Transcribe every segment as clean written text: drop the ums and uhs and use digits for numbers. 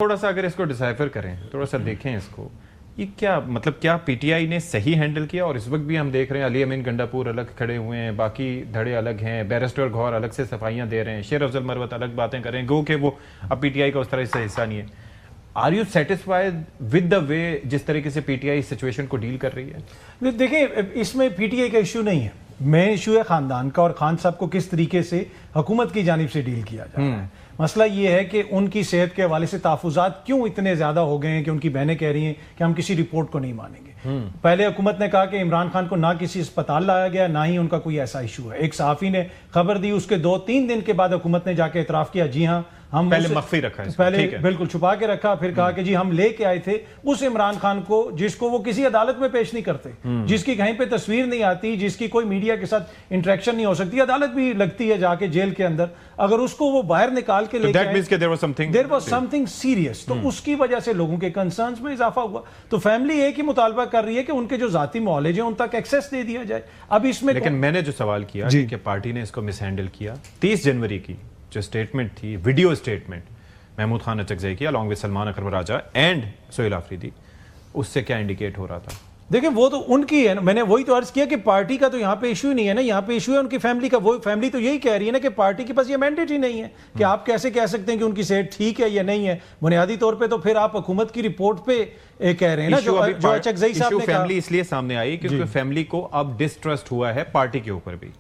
تھوڑا سا اگر اس کو ڈسائفر کریں، تھوڑا سا دیکھیں اس کو، یہ کیا مطلب کیا پی ٹی آئی نے صحیح ہینڈل کیا؟ اور اس وقت بھی ہم دیکھ رہے ہیں علی امین گنڈا پور الگ کھڑے ہوئے ہیں، باقی دھڑے الگ ہیں، بیرسٹر گھور الگ سے صفائیاں دے رہے ہیں، شیر افضل مروت الگ باتیں کر رہے ہیں، گو کہ وہ اب پی ٹی آئی کا اس طرح سے حصہ نہیں ہے. Are you satisfied with the way جس طریقے سے پی ٹی آئی سچویشن کو ڈیل کر رہی ہے؟ دیکھیں اس میں پی ٹی آئی کا ایشو نہیں ہے، مین ایشو ہے خاندان کا، اور خان صاحب کو کس طریقے سے حکومت کی جانب سے ڈیل کیا جا رہا ہے. مسئلہ یہ ہے کہ ان کی صحت کے حوالے سے تحفظات کیوں اتنے زیادہ ہو گئے ہیں کہ ان کی بہنیں کہہ رہی ہیں کہ ہم کسی رپورٹ کو نہیں مانیں گے. پہلے حکومت نے کہا کہ عمران خان کو نہ کسی اسپتال لایا گیا، نہ ہی ان کا کوئی ایسا ایشو ہے. ایک صحافی نے خبر دی، اس کے 2-3 دن کے بعد حکومت نے جا کے اعتراف کیا جی ہاں ہم پہلے مخفی رکھا ہے، پہلے بالکل چھپا کے رکھا، پھر کہا کہ جی ہم لے کے آئے تھے اس عمران خان کو جس کو وہ کسی عدالت میں پیش نہیں کرتے، جس کی کہیں پہ تصویر نہیں آتی، جس کی کوئی میڈیا کے ساتھ انٹریکشن نہیں ہو سکتی، عدالت بھی لگتی ہے جا کے جیل کے اندر، اگر اس کو وہ باہر نکال کے لے کے آئے there was something serious. تو اس کی وجہ سے لوگوں کے کنسرنز میں اضافہ ہوا. تو فیملی ایک ہی مطالبہ کر رہی ہے کہ ان کے جو ذاتی معالجے ہیں ان تک ایکسیس دے دیا جائے. اب اس میں لیکن میں نے جو سوال کیا کہ پارٹی نے اس کو مس ہینڈل کیا، 30 جنوری کی جو اسٹیٹمنٹ تھی، ویڈیو اسٹیٹمنٹ محمود خان اچکزئی کی along with Salman Akram Raja and Sohail Afridi, اس سے کیا انڈیکیٹ ہو رہا تھا؟ دیکھیں وہ تو ان کی ہے نا، میں نے وہی تو عرض کیا کہ پارٹی کا تو یہاں پہ ایشو ہی نہیں ہے نا، یہاں پہ ایشو ہے ان کی فیملی کا. وہ فیملی تو یہی کہہ رہی ہے نا کہ پارٹی کے پاس یہ مینڈیٹ ہی نہیں ہے کہ آپ کیسے کہہ سکتے ہیں کہ ان کی صحت ٹھیک ہے یا نہیں ہے. بنیادی طور پہ تو پھر آپ حکومت کی رپورٹ پہ کہہ رہے ہیں نا، جو اچکزئی صاحب نے کہا. فیملی اس لیے سامنے آئی کیونکہ فیملی کو اب ڈسٹرسٹ ہوا ہے پارٹی کے اوپر بھی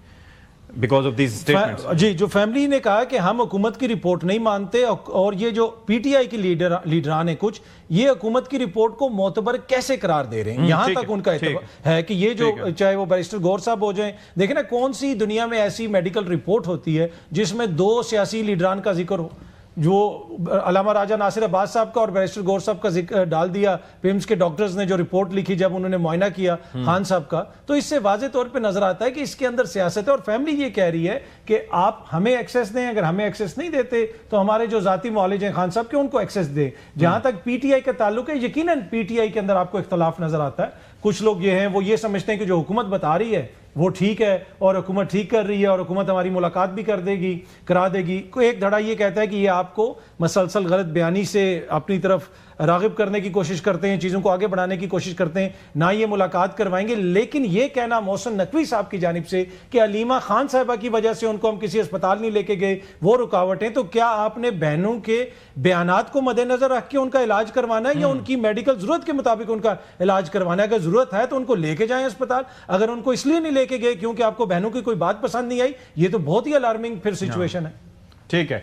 because of these statements. جی جو فیملی نے کہا کہ ہم حکومت کی رپورٹ نہیں مانتے، اور یہ جو پی ٹی آئی کی لیڈران ہیں کچھ، یہ حکومت کی رپورٹ کو معتبر کیسے قرار دے رہے ہیں. یہاں تک ان کا ہے کہ یہ جو چاہے وہ بیرسٹر گور صاحب ہو جائیں، دیکھیں نا کون سی دنیا میں ایسی میڈیکل رپورٹ ہوتی ہے جس میں 2 سیاسی لیڈران کا ذکر ہو. جو علامہ راجہ ناصر عباس صاحب کا اور بیرسٹر گور صاحب کا ذکر ڈال دیا، پیمز کے ڈاکٹرز نے جو رپورٹ لکھی جب انہوں نے معائنہ کیا خان صاحب کا، تو اس سے واضح طور پہ نظر آتا ہے کہ اس کے اندر سیاست ہے. اور فیملی یہ کہہ رہی ہے کہ آپ ہمیں ایکسیس دیں، اگر ہمیں ایکسیس نہیں دیتے تو ہمارے جو ذاتی معالج ہیں خان صاحب کے ان کو ایکسیس دیں. جہاں تک پی ٹی آئی کا تعلق ہے، یقیناً پی ٹی آئی کے اندر آپ کو اختلاف نظر آتا ہے. کچھ لوگ یہ ہیں وہ یہ سمجھتے ہیں کہ جو حکومت بتا رہی ہے وہ ٹھیک ہے اور حکومت ٹھیک کر رہی ہے اور حکومت ہماری ملاقات بھی کرا دے گی. ایک دھڑا یہ کہتا ہے کہ یہ آپ کو مسلسل غلط بیانی سے اپنی طرف راغب کرنے کی کوشش کرتے ہیں، چیزوں کو آگے بڑھانے کی کوشش کرتے ہیں، نہ یہ ملاقات کروائیں گے. لیکن یہ کہنا محسن نقوی صاحب کی جانب سے کہ علیمہ خان صاحبہ کی وجہ سے ان کو ہم کسی اسپتال نہیں لے کے گئے، وہ رکاوٹیں، تو کیا آپ نے بہنوں کے بیانات کو مد نظر رکھ کے ان کا علاج کروانا ہے یا ان کی میڈیکل ضرورت کے مطابق ان کا علاج کروانا ہے؟ اگر ضرورت ہے تو ان کو لے کے جائیں اسپتال. اگر ان کو اس لیے نہیں لے کے گئے کیونکہ آپ کو بہنوں کی کوئی بات پسند نہیں آئی، یہ تو بہت ہی الارمنگ پھر سچویشن ہے. ٹھیک ہے.